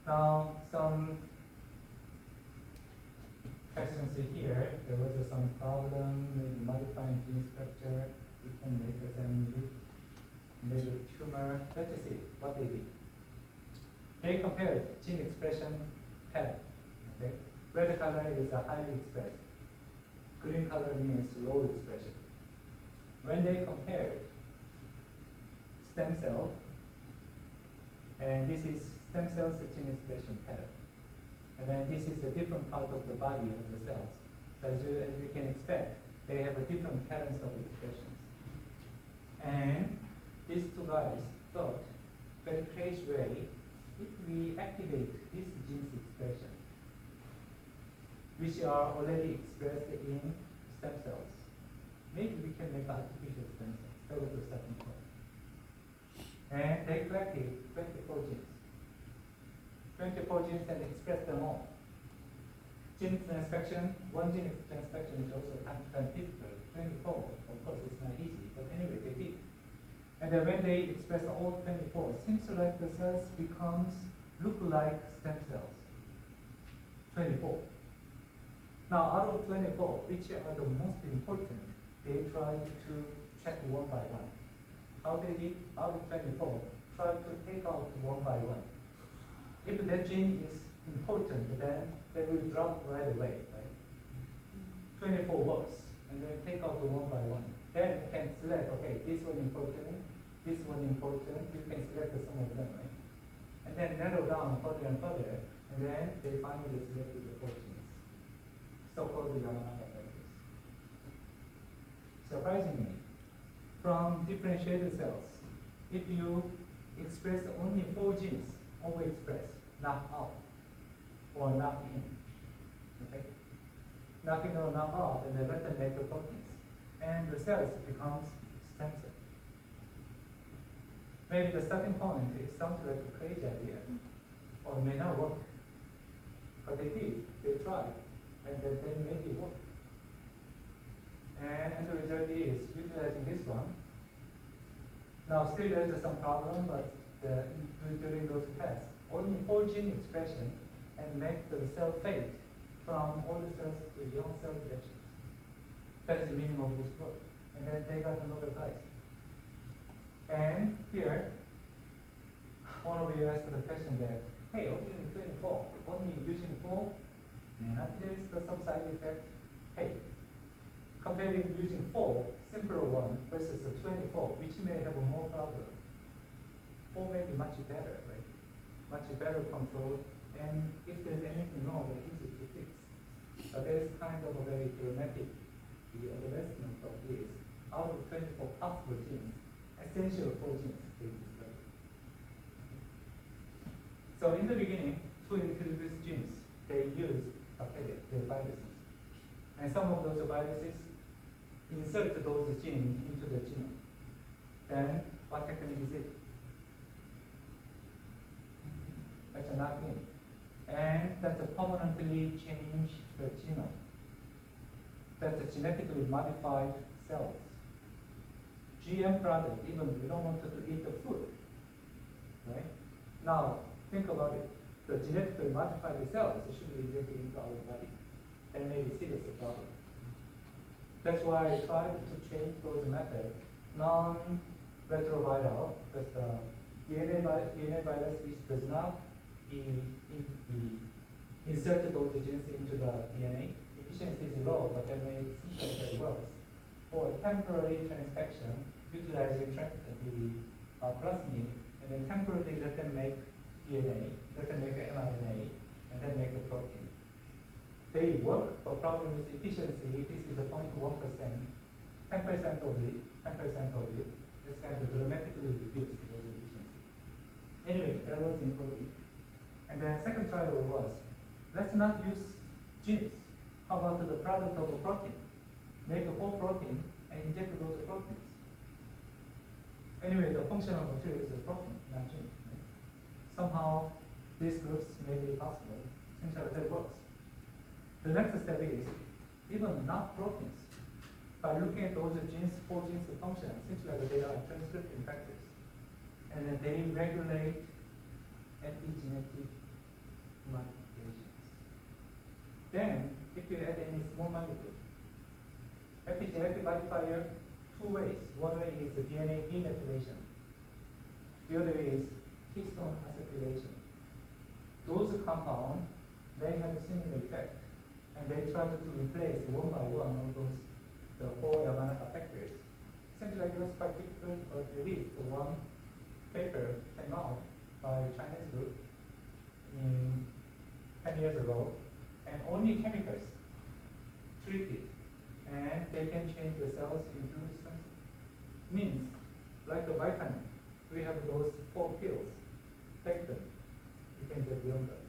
Now, some questions here, there was some problem with modifying gene structure, it can make a major tumor. Let's see what they did. They compared gene expression pattern. Okay? Red color is a highly expressed. Green color means low expression. When they compared stem cell, and this is stem cells gene expression pattern. And then this is a different part of the body of the cells. So as you can expect, they have a different patterns of expressions. And these 2 guys thought, very crazy way, if we activate these genes expression, which are already expressed in stem cells, maybe we can make artificial stem cells. That was the second point. And they collected 24 genes. 24 genes and express them all. Gene transfection, 1 gene transfection is also time difficult. 24, of course, it's not easy, but anyway, they did. And then when they express all 24, it seems like the cells look like stem cells. 24. Now, out of 24, which are the most important, they tried to check 1 by 1. How they did? Out of 24, try to take out 1 by 1. If that gene is important, then they will drop right away, right? 24 works, and then take out the 1 by 1. Then you can select, okay, this one important, this one important, you can select some of them, right? And then narrow down further and further, and then they finally selected the proteins, so-called Yamanaka factors. Surprisingly, from differentiated cells, if you express only 4 genes, overexpress, knock out, or knock in, okay? Knock in or knock out, and then let them make the proteins, and the cells becomes stem cell. Maybe the starting point, it sounds like a crazy idea, or may not work. But they did, they tried, and then they made it work. And the result is utilizing this one. Now still there's some problem, but during those tests, only 4 gene expression and make the cell fade from older cells to young cell reactions. That is the meaning of this work. And then they got another prize. And here, one of you asked the question that, hey, only 24, only using 4, may not there is some side effect. Hey, comparing using 4, simpler one, versus the 24, which may have a more problem. 4 may be much better, right? Much better control, and if there's anything wrong, it's easy to fix. But there's kind of a very dramatic assessment of this. Out of 24 possible genes, essential 4 genes they discovered. So in the beginning, to introduce genes, they use bacteria, the viruses. And some of those viruses insert those genes into the genome. Then what technique is it? That's a knock-in. And that's a permanently change the genome. That's a genetically modified cells. GM product, even we don't want to eat the food, right? Now, think about it. The genetically modified cells should be injected into our body. That may be serious problem. That's why I tried to change those methods. Non-retroviral, because the DNA virus which does not insert those genes into the DNA, efficiency is low, but that may seem very well. For temporary transfection, utilizing the plasmid, and then temporarily let them make DNA, let them make mRNA, and then make the protein. They work, but problem is efficiency. This is a 0.1%, 10% of it, it's kind of dramatically reduced because of efficiency. Anyway, that was in protein. And then second trial was, let's not use genes. How about the product of a protein? Make a whole protein and inject those proteins. Anyway, the functional material is a protein, not gene. Right? Somehow, these groups may be possible. Seems like that works. The next step is, even not proteins, by looking at those genes, 4 genes of function, seems like they are transcription factors. And then they regulate epigenetic modifications. Then, if you add any small molecule, epigenetic modifier, 2 ways. One way is the DNA demethylation. The other is histone acetylation. Those compounds, they have a similar effect. And they try to replace one by one of those, the 4 Yamanaka factors. Seems like it was quite difficult, but at least one paper came out by a Chinese group 10 years ago, and only chemicals treated, and they can change the cells into stem cells. Means, like a vitamin, we have those 4 pills, take them, you can get younger.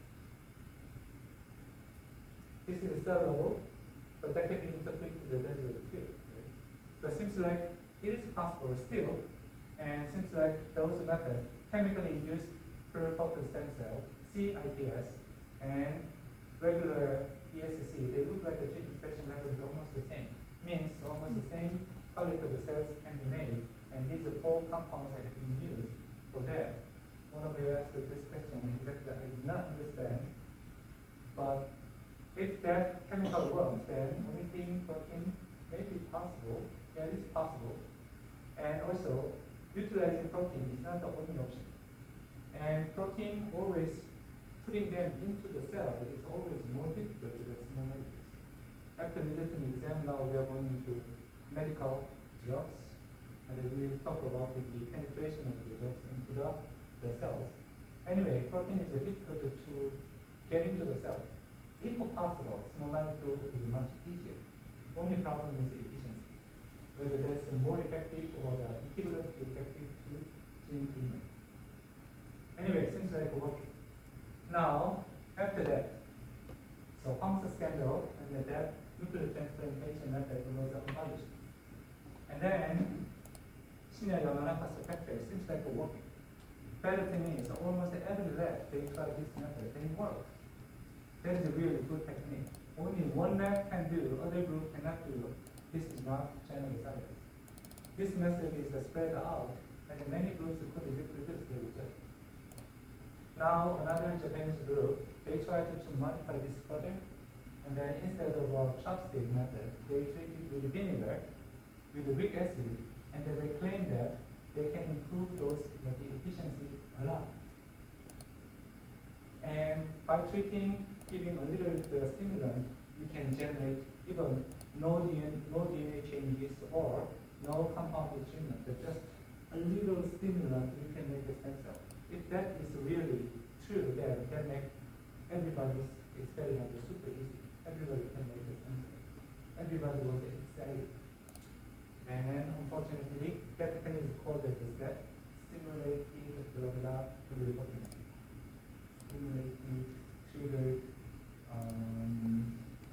This is cell level, but that can be interpreted as a pill. Right? So it seems like it is possible still, and seems like those methods, chemically induced pluripotent stem cell, CIPS, and regular ESC, they look like the gene expression level is almost the same. Means almost the same quality of the cells can be made, and these are 4 compounds that have been used for that. One of you asked this question, exactly, I did not understand, but if that chemical works, then anything protein may be possible. Yeah, it is possible. And also, utilizing protein is not the only option. And protein always putting them into the cell is always more difficult with small molecules. After medicine exam, now we are going into medical drugs, and then we will talk about the penetration of the drugs into the cells. Anyway, protein is difficult to get into the cell. If possible, small molecule is much easier. Only problem is efficiency, whether that's more effective or the equivalent effective to gene treatment. Anyway, seems like working. Now, after that, so Huang's scandal and then that nuclear transplantation method was abolished. And then, Shinya Yamanaka's factor seems like working. Better thing is, almost every lab, they try this method, they work. That is a really good technique. Only one lab can do, other group cannot do. This is not general science. This method is spread out, and many groups could reproduce the result. Now, another Japanese group, they tried to modify this further, and then instead of a chopstick method, they treated with vinegar, with weak acid, and then they claim that they can improve those the efficiency a lot. And by treating, giving a little stimulant, you can generate even no DNA changes or no compounded treatment, but just a little stimulant, you can make a stem cell. If that is really true, then that makes everybody's experiment super easy. Everybody can make a stem cell. Everybody was excited. And unfortunately, that thing is called as that stimulated blah blah pluripotent. Stimulated, triggered,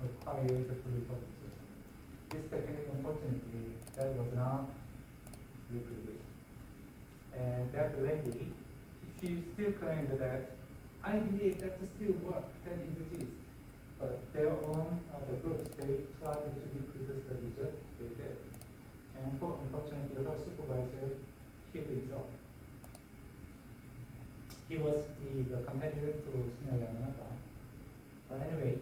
acquired pluripotent. This technique, unfortunately, that was not reproduced. And that lady, she still claimed that I believe that still work, that exists. But their own the groups, they tried to reproduce the result they did. And unfortunately, the supervisor killed himself. He was the competitor to Shinya Yamanaka. But anyway,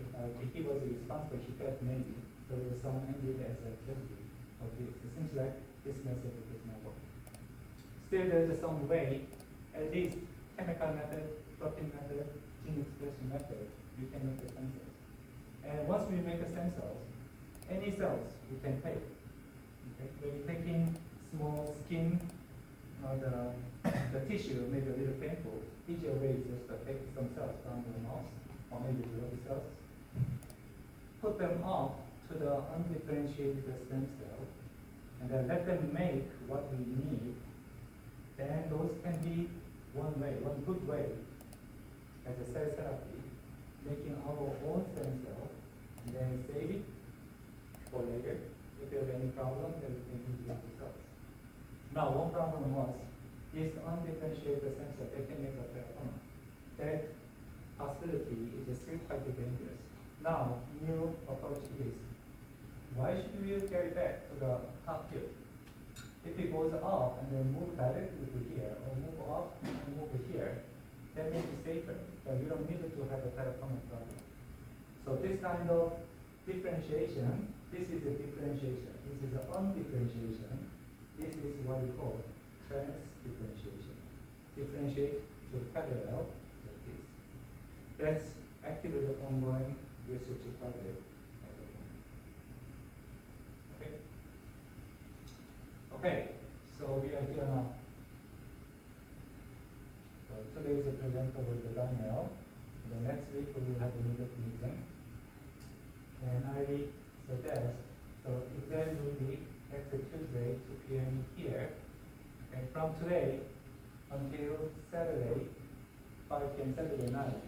he was responsible, he felt maybe there was some ended as a casualty of this. It seems like this method is not working. Still, there is some way, at least chemical method, protein method, gene expression method, we can make the stem cells. And once we make the stem cells, any cells we can take. Okay? When you're taking small skin, the tissue may be a little painful. Easier way is just to take some cells from the mouse or maybe blood cells, put them up to the undifferentiated stem cell, and then let them make what we need. Then those can be one good way as a cell therapy, making our own stem cell, and then save it for later. If there's any problem, then we can use the cells. Now, one problem was this undifferentiated stem cell, they can make a therapy. That possibility is still quite dangerous. Now, new approach is, why should we carry back to the top here? If it goes up and then move directly to here, or move up and move here, that makes it safer. But you don't need to have a therapeutic problem. So this kind of differentiation, this is a differentiation. This is an undifferentiation. This is what we call trans-differentiation. Differentiate to parallel like this. That's actively the ongoing research project at the moment. Okay? Okay, so we are here now. So today is a presenter with the Daniel. The next week we will have a leadership meeting. And I suggest, so exam will be next Tuesday, 2 p.m. here. And from today until Saturday, 5 p.m. Saturday night,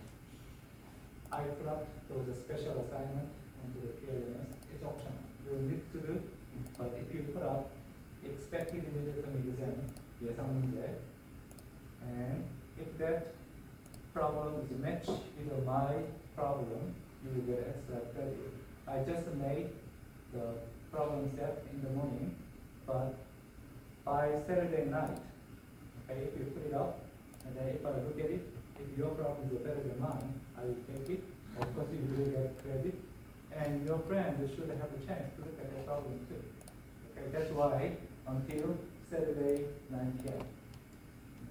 I put up those special assignment onto the PLMS. It's optional. You don't need to do, but if you put up expected midterm exam, 예상 문제, and if that problem is matched with my problem, you will get extra credit. I just made the problem set in the morning, but by Saturday night, okay, if you put it up, and then if I look at it, if your problem is better than mine, I will take it. Of course, you will get credit, and your friend should have a chance to look at the problem too. Okay, that's why until Saturday 9 p.m.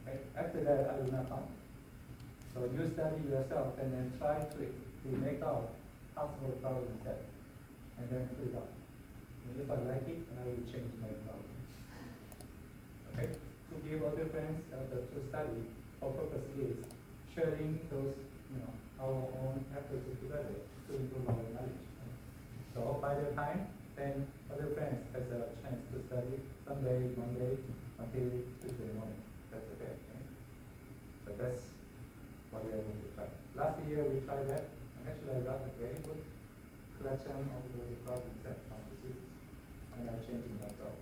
Okay, after that, I will not come. So you study yourself and then try to make out possible problem set, and then put it up. And if I like it, I will change my problem. give other friends to study. Our purpose is sharing those, our own efforts together to improve our knowledge. So by the time, then other friends has a chance to study someday, Monday, until Tuesday morning. That's okay. So that's what we are going to try. Last year we tried that, and actually I got a very good collection of those problem sets from the students, and I'm changing myself.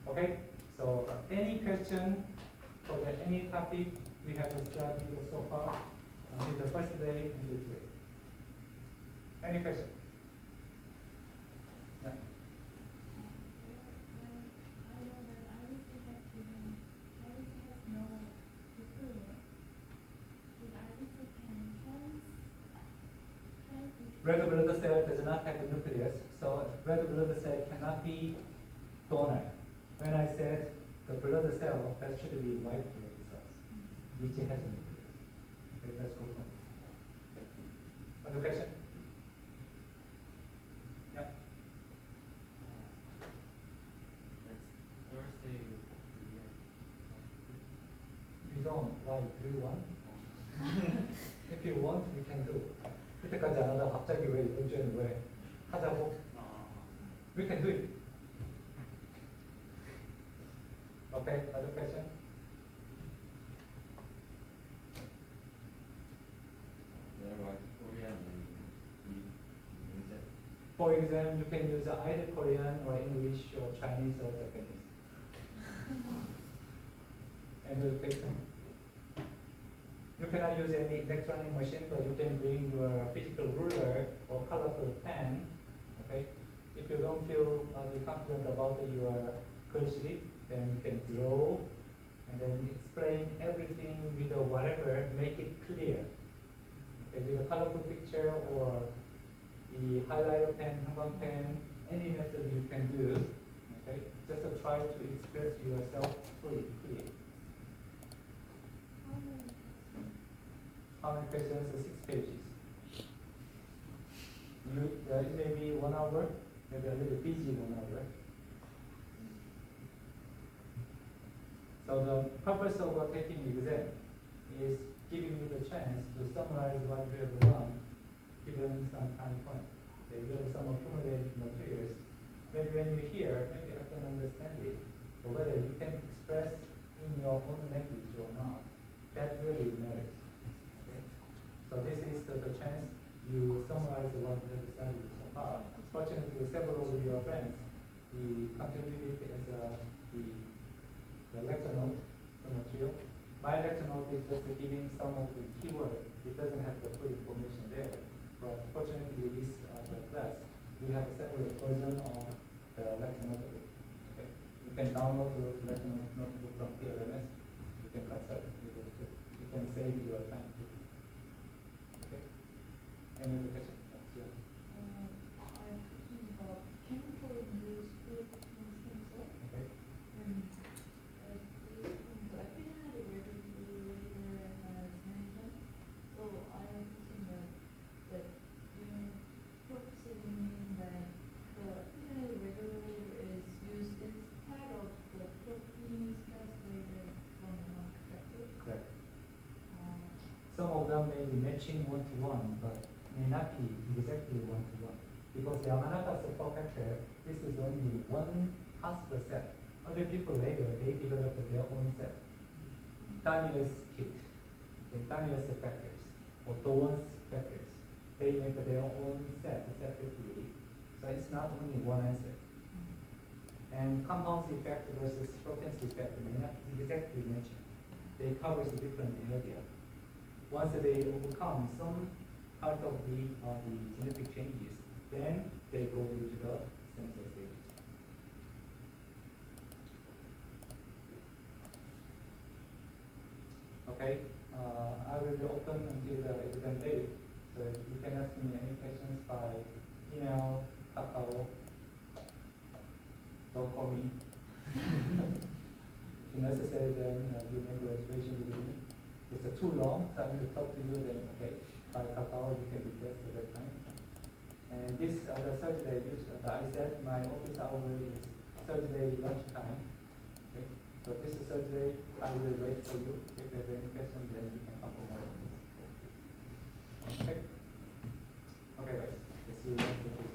Okay, so any question for any topic we have studied so far until the first day and the day. Any question? Yeah. Red blood cell does not have a nucleus, so red blood cell cannot be donor. When I said the blood cell, that should be white blood cells, which has a nucleus. Okay, that's good. Other question? Yeah. Next Thursday. You don't. Why? Do you want? If you want, we can do. 그때까지 안 하다 갑자기 왜 이번 주에는 왜 하자고? We can do it. Okay, other question? For exam, you can use either Korean or English or Chinese or Japanese. And education. You cannot use any electronic machine, but you can bring your physical ruler or colorful pen. Okay. If you don't feel confident about your cursive, then you can draw and then explain everything with whatever, make it clear. Okay, with a colorful picture or the highlighter pen, hangang pen, any method you can do. Okay, just to try to express yourself fully clear. How many questions? 6 pages. It may be 1 hour, maybe a little busy 1 hour. So the purpose of taking exam is giving you the chance to summarize what you have done given some time point. Okay, given some accumulated materials. Maybe when you hear, maybe I can understand it, but whether you can express in your own language or not, that really matters. Okay? So this is the chance you summarize what you have studied so far. Fortunately, several of your friends contributed as the lecture note, the material. My lecture note is just giving some of the keywords. It doesn't have the full information there. But fortunately, this the class, we have a separate version of the lecture notebook. Okay? You can download the lecture notebook from PLMS. You can consult with it too. You can save your time too. Okay? Any other questions? Yeah. I'm thinking about chemical induced fluid sensor. Okay. So I am thinking that you purposely mean that the opinionated regulator is used instead of the proteins translated from one perspective. Correct. Some of them may be matching 1-to-1, but may not be exactly 1-to-1. Because the Yamanaka support factor, this is only one possible set. Other people later, they developed their own set. Daniel's kit, the Daniel's factors, or Doan's factors, they make their own set separately. So it's not only one answer. And compounds effect versus potency effect may not exactly match. They cover a different area. Once they overcome some part of the genetic changes, then they go into the sensor stage. Okay, I will be open until the exam day. So you can ask me any questions by email, Kakao. Don't call me. If necessary, then you make a reservation with me. If it's too long, so I need to talk to you, then okay, by Kakao you can request at that time. And this the Thursday, I said my office hour is Thursday lunchtime Okay? So this is surgery. I will wait for you. If there's any question, then you can come over. Okay? Okay, guys. Let's see you next week.